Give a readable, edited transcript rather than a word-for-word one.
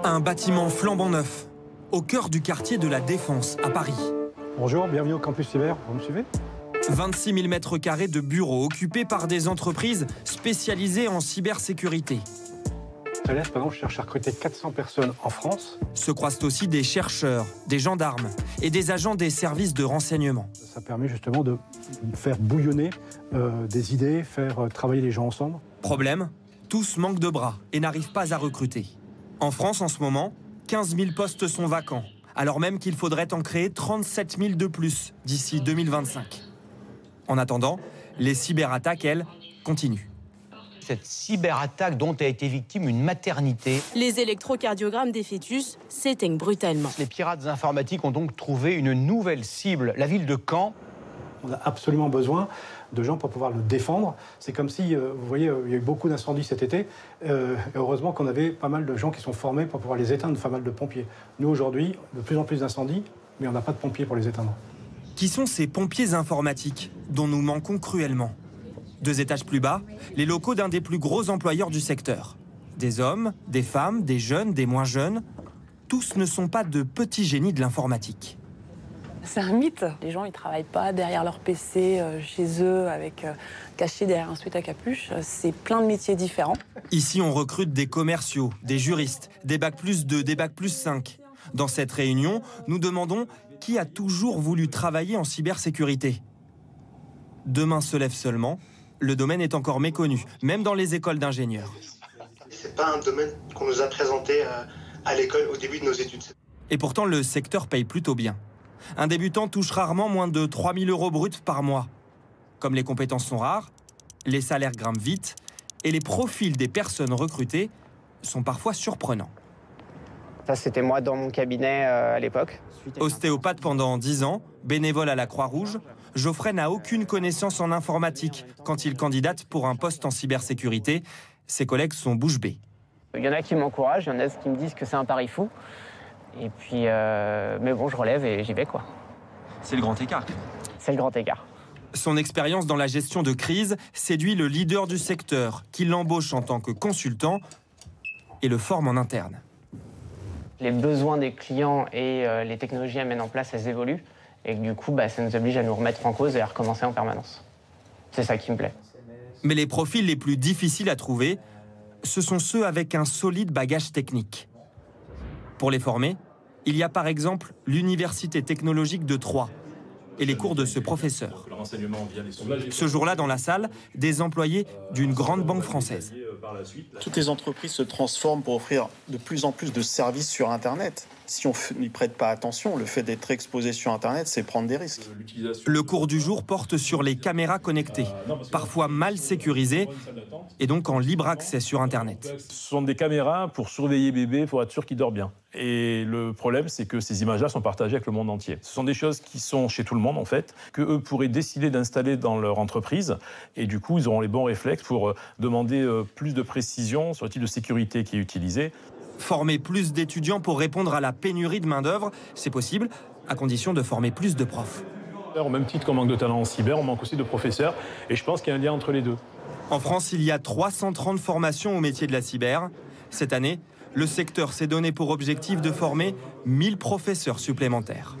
Un bâtiment flambant neuf, au cœur du quartier de la Défense, à Paris. Bonjour, bienvenue au campus cyber, vous me suivez? 26 000 mètres carrés de bureaux occupés par des entreprises spécialisées en cybersécurité. Thales, par exemple, cherche à recruter 400 personnes en France. Se croisent aussi des chercheurs, des gendarmes et des agents des services de renseignement. Ça permet justement de faire bouillonner des idées, faire travailler les gens ensemble. Problème, tous manquent de bras et n'arrivent pas à recruter. En France, en ce moment, 15 000 postes sont vacants, alors même qu'il faudrait en créer 37 000 de plus d'ici 2025. En attendant, les cyberattaques, elles, continuent. Cette cyberattaque dont a été victime une maternité. Les électrocardiogrammes des fœtus s'éteignent brutalement. Les pirates informatiques ont donc trouvé une nouvelle cible, la ville de Caen. On a absolument besoin de gens pour pouvoir le défendre. C'est comme si, vous voyez, il y a eu beaucoup d'incendies cet été. Et heureusement qu'on avait pas mal de gens qui sont formés pour pouvoir les éteindre, pas mal de pompiers. Nous, aujourd'hui, de plus en plus d'incendies, mais on n'a pas de pompiers pour les éteindre. Qui sont ces pompiers informatiques dont nous manquons cruellement? 2 étages plus bas, les locaux d'un des plus gros employeurs du secteur. Des hommes, des femmes, des jeunes, des moins jeunes. Tous ne sont pas de petits génies de l'informatique. C'est un mythe. Les gens, ils travaillent pas derrière leur PC, chez eux, cachés derrière un sweat à capuche. C'est plein de métiers différents. Ici, on recrute des commerciaux, des juristes, des bac+2, des bac+5. Dans cette réunion, nous demandons qui a toujours voulu travailler en cybersécurité. Demain se lève seulement. Le domaine est encore méconnu, même dans les écoles d'ingénieurs. C'est pas un domaine qu'on nous a présenté à l'école au début de nos études. Et pourtant, le secteur paye plutôt bien. Un débutant touche rarement moins de 3 000 € bruts par mois. Comme les compétences sont rares, les salaires grimpent vite et les profils des personnes recrutées sont parfois surprenants. Ça, c'était moi dans mon cabinet à l'époque. Ostéopathe pendant 10 ans, bénévole à la Croix-Rouge, Geoffrey n'a aucune connaissance en informatique quand il candidate pour un poste en cybersécurité. Ses collègues sont bouche bée. Il y en a qui m'encouragent, il y en a qui me disent que c'est un pari fou. Et puis, mais bon, je relève et j'y vais, quoi. C'est le grand écart. C'est le grand écart. Son expérience dans la gestion de crise séduit le leader du secteur, qui l'embauche en tant que consultant et le forme en interne. Les besoins des clients et les technologies à mettre en place, elles évoluent. Et du coup, ça nous oblige à nous remettre en cause et à recommencer en permanence. C'est ça qui me plaît. Mais les profils les plus difficiles à trouver, ce sont ceux avec un solide bagage technique. Pour les former, il y a par exemple l'Université technologique de Troyes et les cours de ce professeur. Ce jour-là, dans la salle, des employés d'une grande banque française. Toutes les entreprises se transforment pour offrir de plus en plus de services sur Internet. Si on n'y prête pas attention, le fait d'être exposé sur Internet, c'est prendre des risques. Le cours du jour porte sur les caméras connectées, parfois mal sécurisées et donc en libre accès sur Internet. Ce sont des caméras pour surveiller bébé, pour être sûr qu'il dort bien. Et le problème, c'est que ces images-là sont partagées avec le monde entier. Ce sont des choses qui sont chez tout le monde, en fait, qu'eux pourraient décider d'installer dans leur entreprise. Et du coup, ils auront les bons réflexes pour demander plus de précision sur le type de sécurité qui est utilisé. Former plus d'étudiants pour répondre à la pénurie de main-d'œuvre, c'est possible, à condition de former plus de profs. Au même titre qu'on manque de talents en cyber, on manque aussi de professeurs. Et je pense qu'il y a un lien entre les deux. En France, il y a 330 formations au métier de la cyber. Cette année, le secteur s'est donné pour objectif de former 1000 professeurs supplémentaires.